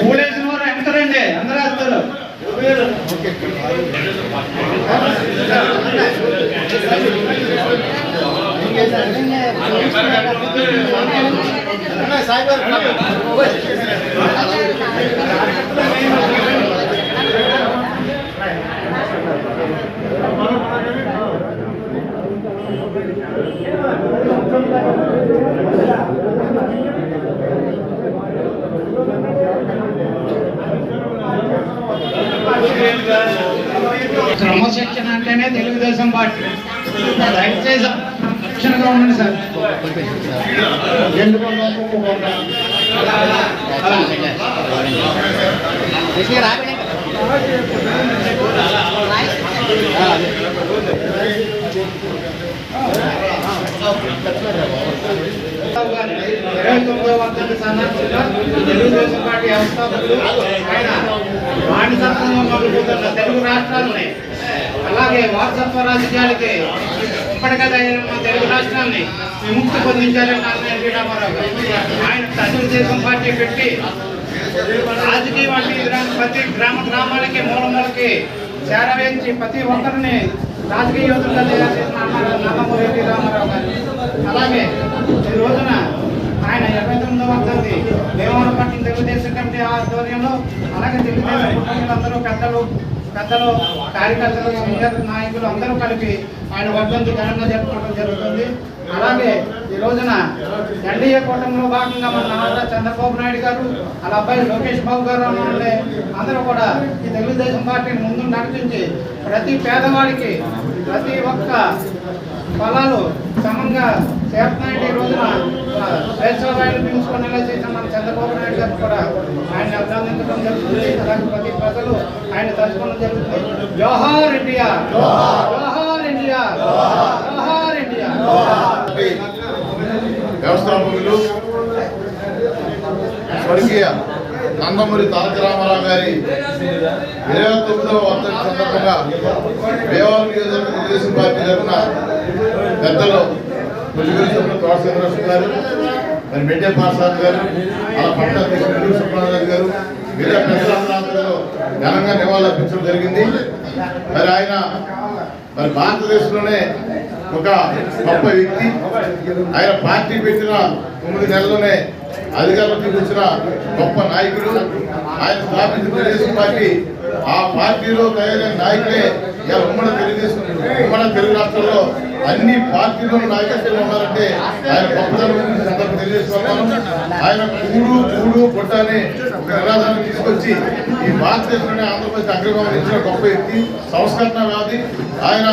పూలేసిన వారు ఎంతరండి అందరూ వేస్తారు. క్రమశిక్షణ అంటేనే తెలుగుదేశం పార్టీ. దయచేసి రక్షణగా ఉండండి సార్. తెలుగుదేశం పార్టీ వ్యవస్థాపకులు ఆయన బానిసత్వంలో మొదలుపోతున్న తెలుగు రాష్ట్రాలని, అలాగే వారసత్వ రాజకీయాలకి ఇప్పటికే తయారైన తెలుగు రాష్ట్రాలని విముక్తి పొందించారని ఎన్టీ రామారావు గారు. ఆయన తెలుగుదేశం పార్టీ పెట్టి రాజకీయ ప్రతి గ్రామాలకి మూలమూలకి చేరవేయించి ప్రతి ఒక్కరిని రాజకీయ యోధులుగా తయారు చేసిన నందమూరి ఎన్టీ రామారావు గారు. అలాగే ఈ రోజున ఆయన 29వ వర్ధంతి దేవరపట్నం తెలుగుదేశం కమిటీ ఆధ్వర్యంలో, అలాగే తెలుగుదేశం కుటుంబాలందరూ పెద్దలు కార్యకర్తలు సీనియర్ నాయకులు అందరూ కలిపి ఆయన వర్ధంతి ఘనంగా జరుపుకోవడం జరుగుతుంది. అలాగే ఈ రోజున ఎన్డీఏ కూటమిలో భాగంగా మన నారా చంద్రబాబు నాయుడు గారు, వాళ్ళ అబ్బాయి లోకేష్ బాబు గారు అందరూ కూడా ఈ తెలుగుదేశం పార్టీని ముందు నడిపించి ప్రతి పేదవాడికి ప్రతి ఒక్క ఫలాలు సమంగా చేరుతున్నాయండి. ఈ రోజున స్వేచ్ఛావాయులు పీల్చుకునేలా చేసిన మన చంద్రబాబు నాయుడు గారు కూడా ఆయన అభినందించడం జరుగుతుంది. అలాగే ప్రతి ప్రజలు ఆయన తలుచుకోవడం జరుగుతుంది. జోహార్ ఇండియా, జోహార్ ఇండియా, జోహార్ ఇండియా. వ్యవస్థాపకులు స్వర్గీయ నందమూరి తారక రామారావు గారి 29వ వర్ధంతి సందర్భంగా దేవాలయం నియోజకవర్గ తెలుగుదేశం పార్టీ తరఫున పెద్దలు తోట చంద్రశేఖర్ గారు, మరి మెడ్డే పాసాద్ గారు, అలా పట్టణ అధ్యక్షులు సుబ్రహ్మణ్యం గారు, వీళ్ళ పెద్దలందరూ ఘనంగా నివాళులర్పించడం జరిగింది. మరి ఆయన భారతదేశంలోనే ఒక గొప్ప వ్యక్తి. ఆయన పార్టీ పెట్టిన 9 నెలల్లోనే అధికారంలోకి వచ్చిన గొప్ప నాయకుడు. ఆయన స్థాపించిన తెలుగుదేశం పార్టీ, ఆ పార్టీలో తయారైన నాయకులే ఉమ్మడి తెలుగు రాష్ట్రాల్లో అన్ని పార్టీలోనూ నాయకత్వం ఉన్నారంటే ఆయన గొప్పతనం సందర్భం తెలియజేస్తున్నాను. ఆయన కూడు పొట్ట అనే ఒక నినాదాన్ని తీసుకొచ్చి ఈ భారతదేశంలోనే ఆంధ్రప్రదేశ్ అగ్రభావం ఇచ్చిన గొప్ప వ్యక్తి, సంస్కరణవాది. ఆయన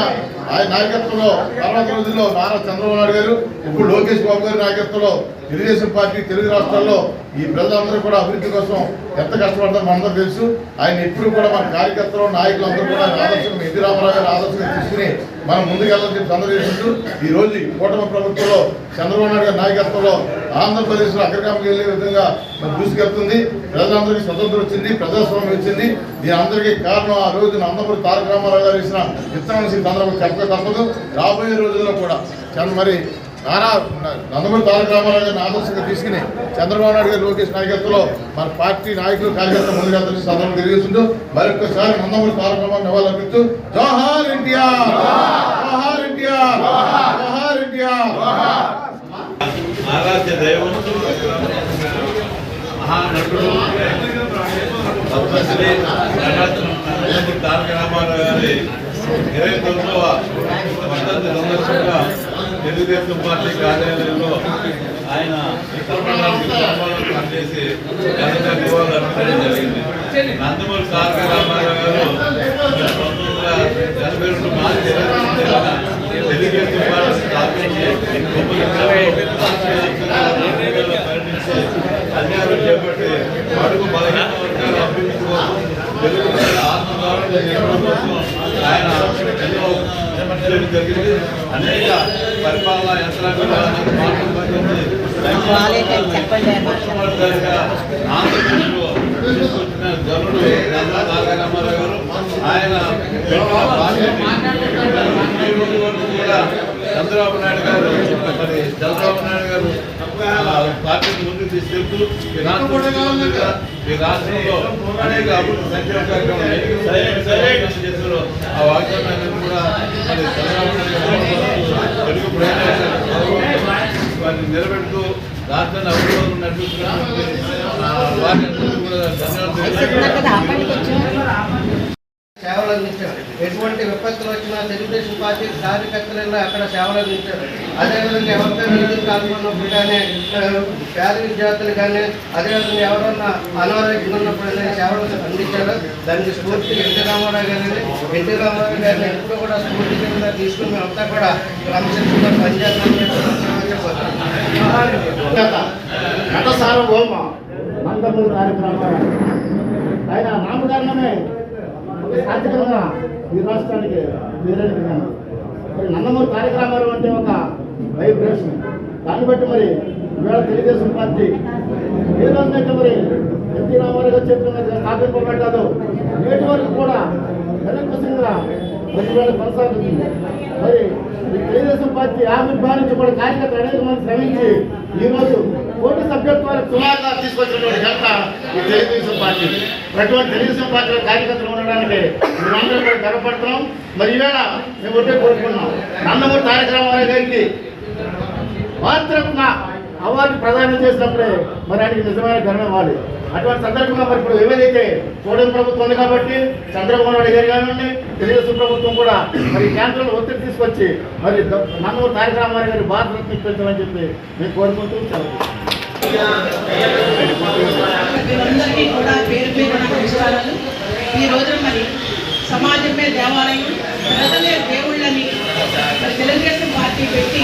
నాయకత్వంలో తర్వాత రోజుల్లో నారా చంద్రబాబు నాయుడు గారు, ఇప్పుడు లోకేష్ బాబు గారి నాయకత్వంలో తెలుగుదేశం పార్టీ తెలుగు రాష్ట్రాల్లో ఈ ప్రజలందరూ కూడా అభివృద్ధి కోసం ఎంత కష్టపడతారో మనందరూ తెలుసు. ఆయన ఎప్పుడు కూడా మన కార్యకర్తలు నాయకులందరూ కూడా ఆదర్శంగా ఎన్టీ రామారావు గారు ఆదర్శంగా తీసుకుని మనం ముందుకెళ్ళాలని చెప్పి అందరూ చేసుకుంటూ ఈ రోజు కూటమి ప్రభుత్వంలో చంద్రబాబు నాయుడు గారి నాయకత్వంలో ఆంధ్రప్రదేశ్లో అగ్రగామికి వెళ్ళే విధంగా దూసుకెళ్తుంది. ప్రజలందరికీ స్వతంత్రం వచ్చింది, ప్రజాస్వామ్యం వచ్చింది. దీని అందరికీ కారణం ఆ రోజు నందమూరి తారక రామారావు గారు ఇచ్చిన విత్తనం అందరూ చెప్పాలి. తప్పదు. రాబోయే రోజుల్లో కూడా మరి నందమూరి తారక రామారావు గారిని ఆదర్శంగా తీసుకుని చంద్రబాబు నాయుడు గారు లోకేష్ నాయకత్వంలో మన పార్టీ నాయకులు కార్యకర్తలు ముందుకెళ్తున్న సందర్భం తెలియజేస్తుంటూ మరొకసారి నందమూరి తారక రామారావు నివాళులర్పిస్తూ జోహార్ ఎన్టీఆర్, జోహార్ ఎన్టీఆర్, జోహార్ ఎన్టీఆర్. ఆరాధ్య దైవం మహానటుడు పద్మశ్రీ నందమూరి తారక రామారావు గారి 29వ వర్ధంతి సందర్భంగా తెలుగుదేశం పార్టీ కార్యాలయంలో ఆయన పనిచేసి ఘనంగా నివాళులు అర్పించడం జరిగింది. నందమూరి తారక రామారావు గారు 1982 మార్చి 29న తెలుగుదేశం పార్టీ స్థాపించి పరిణించి అధికారం చేపట్టి అడుగు బలహీన వర్గాల అభివృద్ధి కోసం తెలుగు ప్రజల ఆత్మగౌరవం నిర్మాణం కోసం ఆయన ఎన్నో జరిగింది. అనేక పరిపాలనా యంత్రాంగాలను మార్పులు పట్టింది. మొట్టమొదటిసారిగా ఆంధ్రప్రదేశ్లో తీసుకొచ్చిన జనుడు నందమూరి తారక రామారావు గారు. ఆయన పెట్టిన పార్టీని ఈ రోజు వరకు కూడా చంద్రబాబు నాయుడు గారు చంద్రబాబు నాయుడు గారు పార్టీని ముందుకు తీసుకెళ్తూ ఈ రాష్ట్రంలో అనేక అభివృద్ధి సంక్షేమ కార్యక్రమాలు చేశారు. ఆ వాగ్దానాన్ని కూడా మరి చంద్రబాబు నాయుడు తెలుగు ప్రజలు వారిని నిలబెడుతూ రాష్ట్రాన్ని అభివృద్ధి నడిపిస్తున్నటువంటి వారిని కూడా సేవలు అందించారు. ఎటువంటి విపత్తులు వచ్చినా తెలుగుదేశం పార్టీ కార్యకర్తలలో అక్కడ సేవలు అందించారు. అదేవిధంగా ఎవరికైనా నిధులు కానుకున్నప్పుడు కానీ పేద విద్యార్థులు కానీ అదేవిధంగా ఎవరన్నా అనారోగ్యం ఉన్నప్పుడు సేవలు అందించారు. దానికి స్ఫూర్తి ఎన్టీ రామారావు గారిని ఎప్పుడు కూడా స్ఫూర్తి కింద తీసుకుని మేమంతా కూడా క్రమశిక్షణగా పనిచేస్తామని నట సార్వభౌమ నందమూరి తారక రామారావు ఆయన నామకరణమే సాధ్యంగా ఈ రాష్ట్రానికి వేరేది. మరి నందమూరి తారక రామారావు అంటే ఒక వైబ్రేషన్. దాన్ని బట్టి మరి ఇవాళ తెలుగుదేశం పార్టీ ఏ రోజునైతే మరి ఎన్టీ రామారావు గారు చెప్పిన స్థాపింపబడ్డాదో నేటి వరకు కూడా నిరంకుశంగా మరి వేళ కొనసాగుతుంది. మరి ఈ తెలుగుదేశం పార్టీ ఆవిర్భావించి కూడా కార్యకర్తలు అనేక మంది శ్రమించి ఈరోజు కోటి సభ్యత్వాలకు సుమారుగా తీసుకొచ్చినటువంటి ఘనత ఈ తెలుగుదేశం పార్టీ. అటువంటి తెలుగుదేశం పార్టీలో కార్యకర్తలు ఉండడానికి మేమందరం కూడా గర్వపడుతున్నాం. మరి ఈవేళ మేము ఒకటే కోరుకున్నాం, నందమూరి తారక రామారావు గారికి భారతరత్న అవార్డు ప్రదానం చేసినప్పుడే మరి ఆయనకి నిజమైన ఘనం ఇవ్వాలి. అటువంటి సందర్భంగా మరి ఇప్పుడు ఏదైతే కూటమి ప్రభుత్వం ఉంది కాబట్టి చంద్రబాబు నాయుడు గారు కానివ్వండి తెలుగుదేశం ప్రభుత్వం కూడా మరి కేంద్రంలో ఒత్తిడి తీసుకొచ్చి మరి నందమూరి తారక రామారావు గారి భారతరత్న ఇప్పించాలని చెప్పి మేము కోరుకుంటూ అందరికీ కూడా పేరు పేరు నమస్కారాలు. ఈ రోజున మరి సమాజమే దేవాలయం, ప్రజలే దేవుళ్ళని మరి తెలుగుదేశం పార్టీ పెట్టి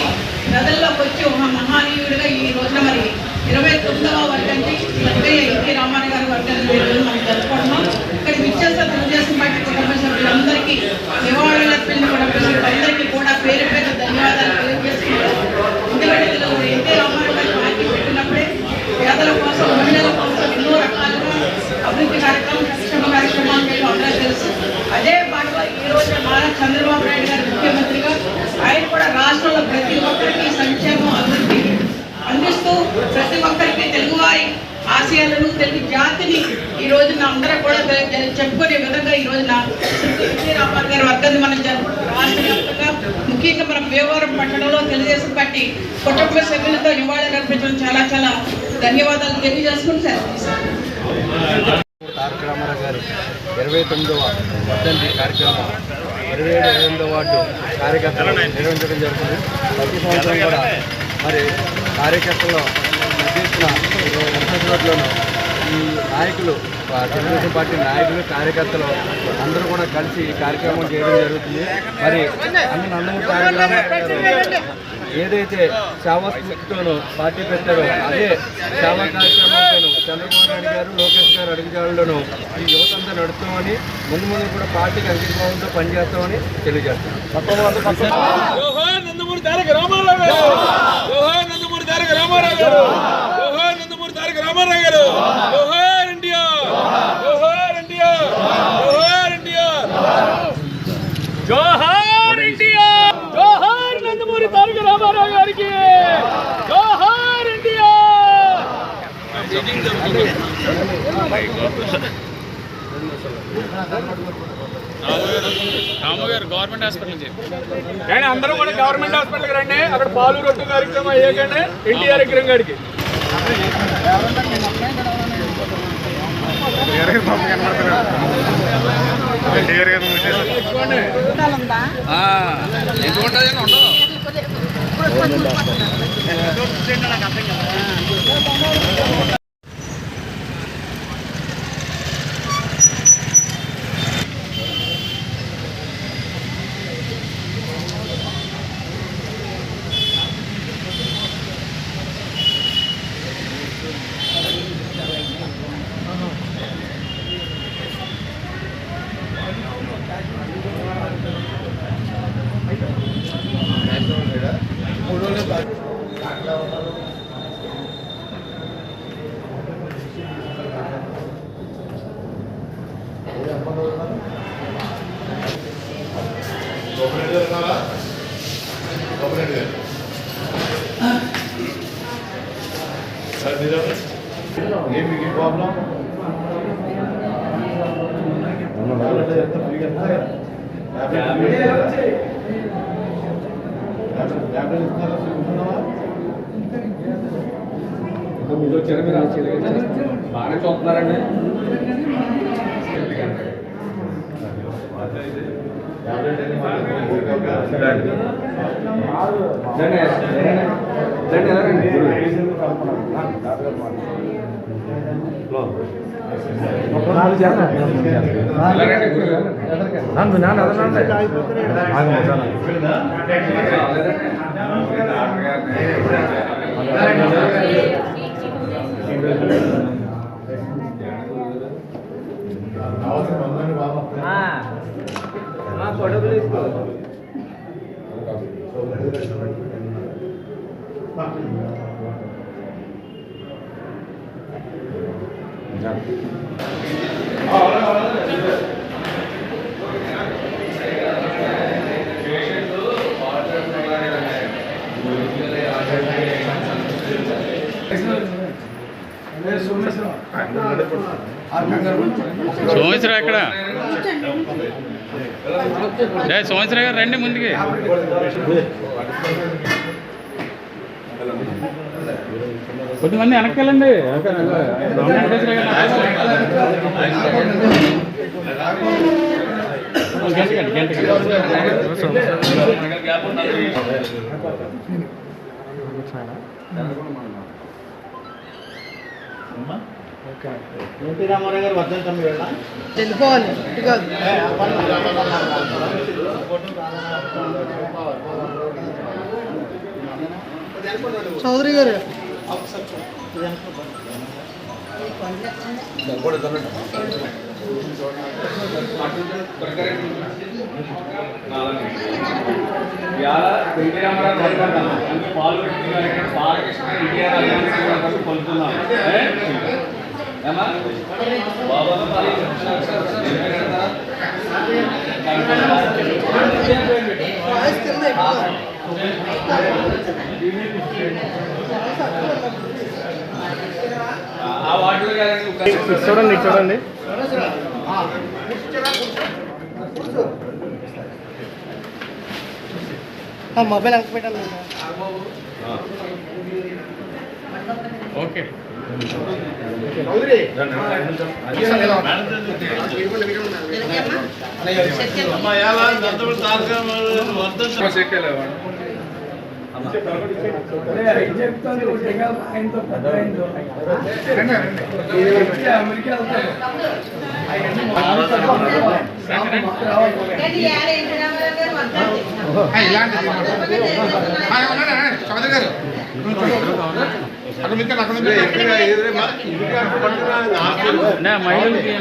ప్రజల్లోకి వచ్చి ఒక మహానీయుడిగా ఈ రోజున మరి 29వ వర్ధంతి ఎన్టీ రామారావు గారి వర్ధంతి రోజు మనం జరుపుకుంటున్నాం. ఇక్కడ విచ్చేసిన తెలుగుదేశం పార్టీ కుటుంబ సభ్యులందరికీ నివాళులర్పించిన కుటుంబ సభ్యులందరికీ కూడా పేరు పేరు ధన్యవాదాలు తెలియజేస్తున్నాం. ఎందుకంటే ఎన్టీ రామారావు గారి పార్టీ పెట్టినప్పుడే పేదల కోసం మహిళల కోసం ఎన్నో రకాలుగా అభివృద్ధి కార్యక్రమం సంక్షేమ కార్యక్రమాలు మీకు అందరూ తెలుసు. అదే పాటలో ఈ రోజు నారా చంద్రబాబు నాయుడు గారు ముఖ్యమంత్రిగా ఆయన కూడా రాష్ట్రంలో ప్రతి ఒక్కరికి సంక్షేమం అభివృద్ధి అందిస్తూ ప్రతి ఒక్కరికి తెలుగువారి ఆశయాలను తెలుగు జాతిని ఈ రోజున అందరూ కూడా చెప్పుకునే విధంగా ఈ రోజున ఎన్టీ రామారావు గారి వర్ధంతి మనం జరుపుకుంటాం. రాష్ట్ర వ్యాప్తంగా ముఖ్యంగా మనం భీమవరం పట్టణంలో తెలుగుదేశం పార్టీ కుటుంబ సభ్యులతో నివాళులు అర్పించడం చాలా చాలా ధన్యవాదాలు తెలియజేసుకుంటారు. తారక రామారావు గారు 29వ వర్ధంతి కార్యక్రమం 27వ వార్డు కార్యకర్తలు నిర్వహించడం జరుగుతుంది. ప్రతి సంవత్సరం కూడా మరి కార్యకర్తలు నిర్వహించినట్లోనూ ఈ నాయకులు తెలుగుదేశం పార్టీ నాయకులు కార్యకర్తలు అందరూ కూడా కలిసి ఈ కార్యక్రమం చేయడం జరుగుతుంది. మరి నందమూరి తారక రామారావు గారు ఏదైతే సేవా స్ఫూర్తితోనూ పార్టీ పెట్టారో అదే సేవా కార్యక్రమాలతోనూ చంద్రబాబు నాయుడు గారు లోకేష్ గారు అడుగుజాడలోనూ ఈ యువతంతా నడుస్తామని ముందు ముందు కూడా పార్టీకి అంకితభావంతో పనిచేస్తామని తెలియజేస్తాం. నందమూరి తారక రామారావు గారు, నందమూరి తారక రామారావు గారు, నందమూరి తారక రామారావు గారు, ఇండియా, ఇండియా, ఇండియా, జోహార్ ఇండియా. రామగారు గవర్నమెంట్ హాస్పిటల్ నుంచి కానీ అందరూ కూడా గవర్నమెంట్ హాస్పిటల్కి రండి. అక్కడ పాలు రొట్టు కార్యక్రమం అయ్యాకండి ఎన్టీఆర్ విగ్రహం గారికి ఎందుకుంటుంది ఉండవు. ఏమి ప్రాబ్లం మీరు వచ్చారు, మీరు బాగా చూస్తున్నారండి. సోమేశ్వర ఎక్కడ సోమేశ్వర గారు రండి ముందుకి. కొద్దిమంది వెనక్కెళ్ళండి. ఎన్టీ రామారావు గారు వర్ధంతం వెళ్ళిపోవాలి. చౌదరి గారు చూడండి చూడండి. మొబైల్ అంక పెట్టాలి. ఓకే మహిళలకి